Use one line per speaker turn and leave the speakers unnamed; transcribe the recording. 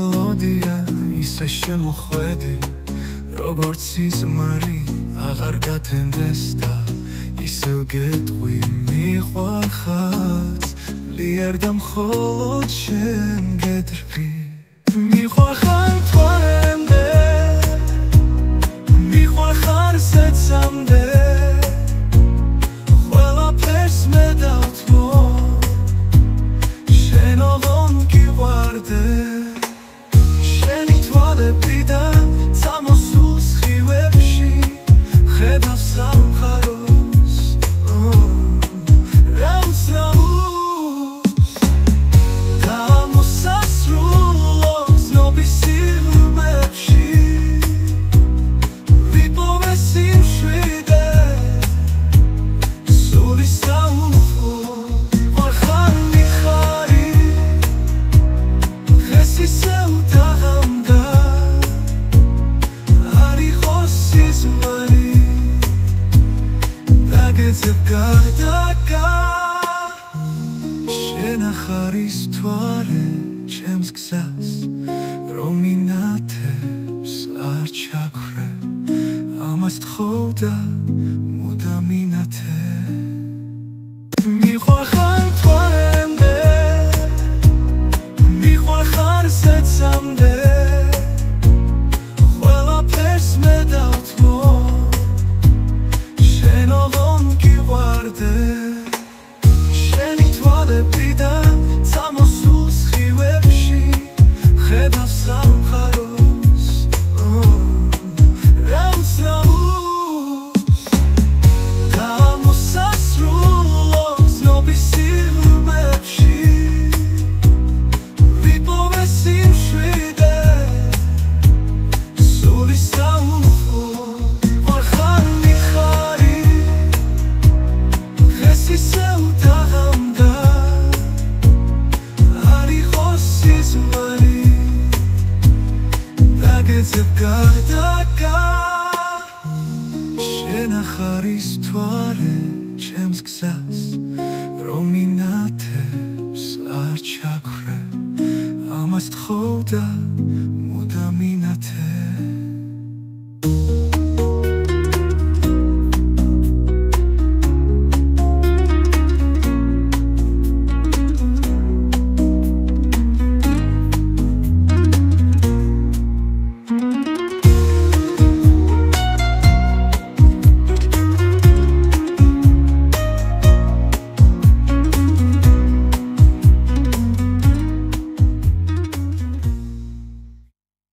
მელოდია ისე შემოხვედი როგორც სიზმარი აღარ გათენდეს და ისევ გეტყვი მიყვარხარ ლიერ და მხოლოდ შენ გედრბი მიყვარხარ თვარემდე მიყვარხარ ზეცამდე ყველაფერს მე დავთმო შენ ოღონ გივარდე შენი თვალებიდან წამოსულ სხივებში ხედავ სამყაროს რაუსაუს და მოსასრულო ცნობის სიღრმეებში ვიპოვე სიმშვიდე სული საუხო ვარხარ მიხარი დღეს ისევ დაღამდა არ იყოს სიზმარი დაგეძებ გარდაკა შენ ახარ ის თვარე ჩემს გზას რომ ინათებს არ ჩაქვრე ამას თხოვ და მუდამ ინათე მიყვარხარ თვარემდე მიყვარხარ ზეცამდე ყველაფერს მე დავთმო შენ ოღონ გივარდე შენი თვალებიდან წამოსულ სხივებში ხედავ სამყაროს რაუსაუს და მოსასრულო ცნობის სიღრმეებში ვიპოვე სიმშვიდე სული საუხო ვარხარ მიხარი დღეს ისევ დაღამდა არ იყოს სიზმარი დაგეძებ გარდაკა შენ ახარ ის თვარე ჩემს გზას რომ ინათებს არ ჩაქვრე ამას თხოვ და